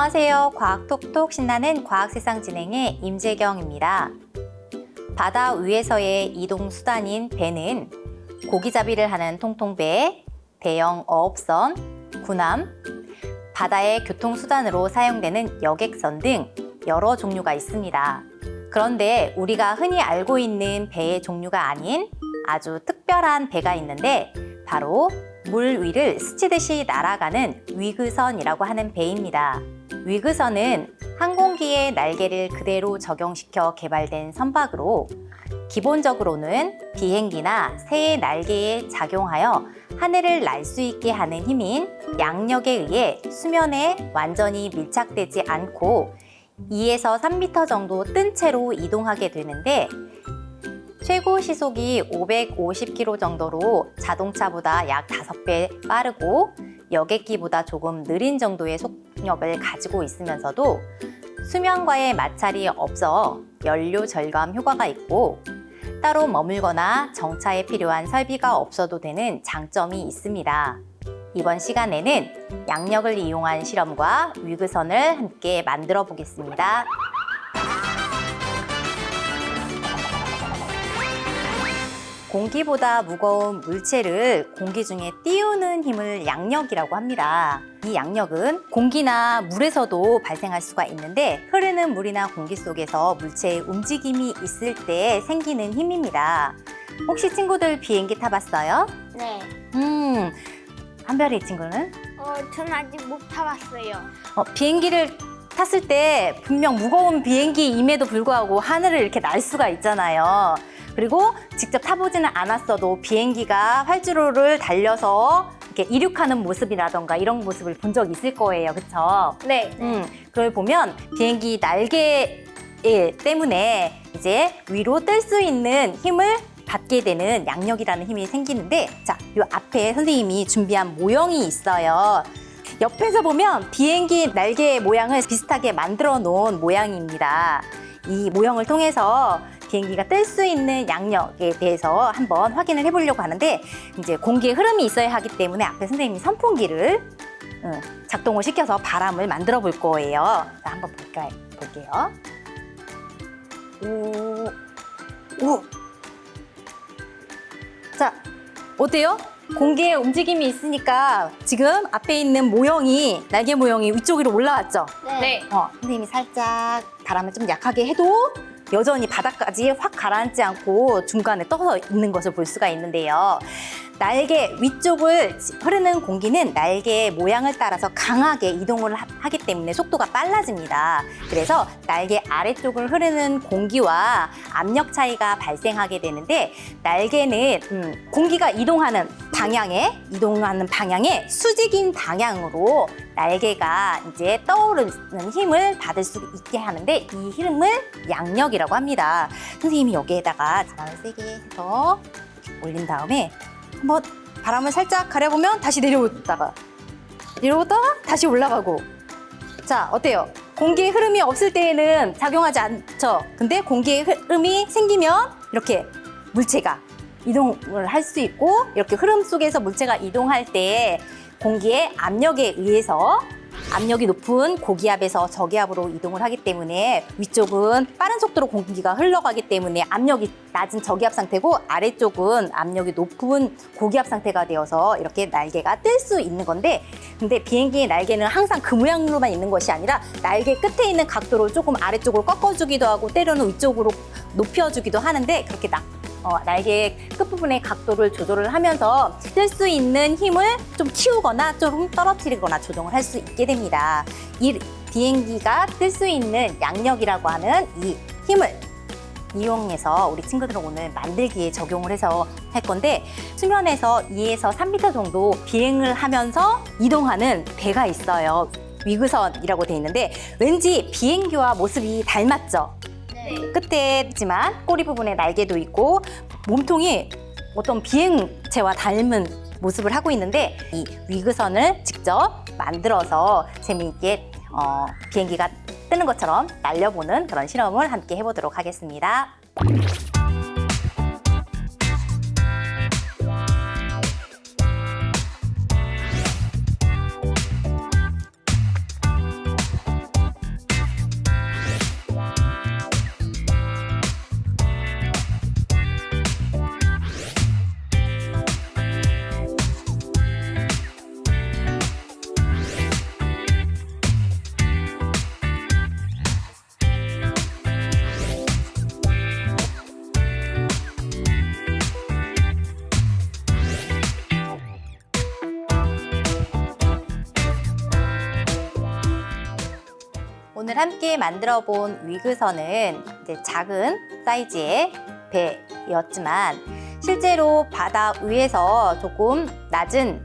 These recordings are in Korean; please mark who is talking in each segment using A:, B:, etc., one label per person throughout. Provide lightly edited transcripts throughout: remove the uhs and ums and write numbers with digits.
A: 안녕하세요. 과학톡톡 신나는 과학세상 진행의 임재경입니다. 바다 위에서의 이동 수단인 배는 고기잡이를 하는 통통배, 대형 어업선, 군함, 바다의 교통수단으로 사용되는 여객선 등 여러 종류가 있습니다. 그런데 우리가 흔히 알고 있는 배의 종류가 아닌 아주 특별한 배가 있는데 바로 물 위를 스치듯이 날아가는 위그선이라고 하는 배입니다. 위그선은 항공기의 날개를 그대로 적용시켜 개발된 선박으로 기본적으로는 비행기나 새의 날개에 작용하여 하늘을 날 수 있게 하는 힘인 양력에 의해 수면에 완전히 밀착되지 않고 2에서 3m 정도 뜬 채로 이동하게 되는데 최고 시속이 550km 정도로 자동차보다 약 5배 빠르고 여객기보다 조금 느린 정도의 속력을 가지고 있으면서도 수면과의 마찰이 없어 연료 절감 효과가 있고 따로 머물거나 정차에 필요한 설비가 없어도 되는 장점이 있습니다. 이번 시간에는 양력을 이용한 실험과 위그선을 함께 만들어 보겠습니다. 공기보다 무거운 물체를 공기 중에 띄우는 힘을 양력이라고 합니다. 이 양력은 공기나 물에서도 발생할 수가 있는데 흐르는 물이나 공기 속에서 물체의 움직임이 있을 때 생기는 힘입니다. 혹시 친구들 비행기 타봤어요?
B: 네.
A: 한별이 친구는?
B: 전 아직 못 타봤어요.
A: 비행기를 탔을 때 분명 무거운 비행기임에도 불구하고 하늘을 이렇게 날 수가 있잖아요. 그리고 직접 타보지는 않았어도 비행기가 활주로를 달려서 이렇게 이륙하는 모습이라던가 이런 모습을 본 적 있을 거예요. 그쵸?
B: 네.
A: 그걸 보면 비행기 날개 때문에 이제 위로 뜰 수 있는 힘을 받게 되는 양력이라는 힘이 생기는데 자, 이 앞에 선생님이 준비한 모형이 있어요. 옆에서 보면 비행기 날개 모양을 비슷하게 만들어 놓은 모양입니다. 이 모형을 통해서 비행기가 뜰 수 있는 양력에 대해서 한번 확인을 해보려고 하는데 이제 공기의 흐름이 있어야 하기 때문에 앞에 선생님이 선풍기를 작동을 시켜서 바람을 만들어 볼 거예요. 자, 한번 볼게요. 오. 자, 어때요? 공기의 움직임이 있으니까 지금 앞에 있는 모형이 날개 모형이 위쪽으로 올라왔죠?
B: 네.
A: 선생님이 살짝 바람을 좀 약하게 해도 여전히 바닥까지 확 가라앉지 않고 중간에 떠서 있는 것을 볼 수가 있는데요. 날개 위쪽을 흐르는 공기는 날개의 모양을 따라서 강하게 이동을 하기 때문에 속도가 빨라집니다. 그래서 날개 아래쪽을 흐르는 공기와 압력 차이가 발생하게 되는데 날개는 공기가 이동하는 방향에 수직인 방향으로 날개가 이제 떠오르는 힘을 받을 수 있게 하는데 이 힘을 양력이라고 합니다. 선생님이 여기에다가 바람을 세게 해서 올린 다음에 한번 바람을 살짝 가려보면 다시 내려오다가 다시 올라가고. 자, 어때요? 공기의 흐름이 없을 때에는 작용하지 않죠? 근데 공기의 흐름이 생기면 이렇게 물체가 이동을 할 수 있고 이렇게 흐름 속에서 물체가 이동할 때 공기의 압력에 의해서 압력이 높은 고기압에서 저기압으로 이동을 하기 때문에 위쪽은 빠른 속도로 공기가 흘러가기 때문에 압력이 낮은 저기압 상태고 아래쪽은 압력이 높은 고기압 상태가 되어서 이렇게 날개가 뜰 수 있는 건데 근데 비행기의 날개는 항상 그 모양으로만 있는 것이 아니라 날개 끝에 있는 각도를 조금 아래쪽으로 꺾어주기도 하고 때로는 위쪽으로 높여주기도 하는데 그렇게 날개 끝부분의 각도를 조절을 하면서 뜰 수 있는 힘을 좀 키우거나 좀 떨어뜨리거나 조정을 할 수 있게 됩니다. 이 비행기가 뜰 수 있는 양력이라고 하는 이 힘을 이용해서 우리 친구들은 오늘 만들기에 적용을 해서 할 건데 수면에서 2에서 3m 정도 비행을 하면서 이동하는 배가 있어요. 위그선이라고 돼 있는데 왠지 비행기와 모습이 닮았죠? 끝에 있지만 꼬리 부분에 날개도 있고 몸통이 어떤 비행체와 닮은 모습을 하고 있는데 이 위그선을 직접 만들어서 재미있게 비행기가 뜨는 것처럼 날려보는 그런 실험을 함께 해보도록 하겠습니다. 오늘 함께 만들어 본 위그선은 이제 작은 사이즈의 배였지만 실제로 바다 위에서 조금 낮은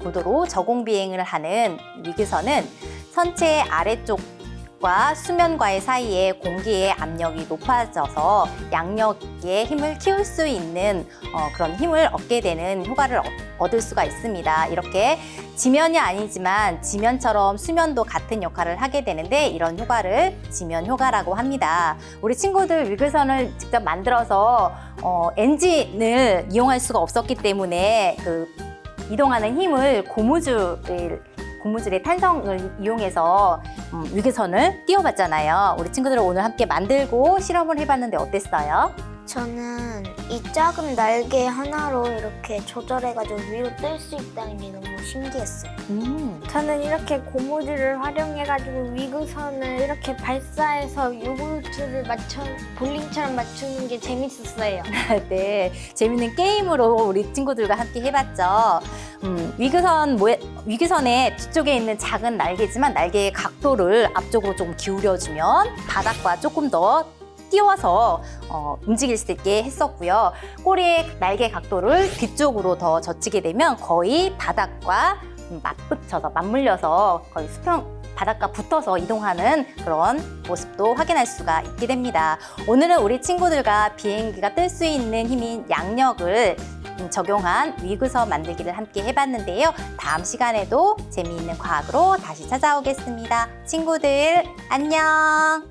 A: 고도로 저공 비행을 하는 위그선은 선체 아래쪽과 수면과의 사이에 공기의 압력이 높아져서 양력의 힘을 키울 수 있는 그런 힘을 얻게 되는 효과를 얻을 수가 있습니다. 이렇게 지면이 아니지만 지면처럼 수면도 같은 역할을 하게 되는데 이런 효과를 지면 효과라고 합니다. 우리 친구들 위그선을 직접 만들어서 엔진을 이용할 수가 없었기 때문에 그 이동하는 힘을 고무줄의 탄성을 이용해서 위그선을 띄워봤잖아요. 우리 친구들은 오늘 함께 만들고 실험을 해봤는데 어땠어요?
B: 저는 이 작은 날개 하나로 이렇게 조절해가지고 위로 뜰 수 있다는 게 너무 신기했어요. 저는 이렇게 고무줄을 활용해가지고 위그선을 이렇게 발사해서 요구르트를 볼링처럼 맞추는 게 재밌었어요.
A: 네, 재밌는 게임으로 우리 친구들과 함께 해봤죠. 위그선의 뒤쪽에 있는 작은 날개지만 날개의 각도를 앞쪽으로 좀 기울여주면 바닥과 조금 더 띄워서 움직일 수 있게 했었고요. 꼬리의 날개 각도를 뒤쪽으로 더 젖히게 되면 거의 바닥과 맞물려서 거의 수평 바닥과 붙어서 이동하는 그런 모습도 확인할 수가 있게 됩니다. 오늘은 우리 친구들과 비행기가 뜰 수 있는 힘인 양력을 적용한 위그선 만들기를 함께 해봤는데요. 다음 시간에도 재미있는 과학으로 다시 찾아오겠습니다. 친구들 안녕!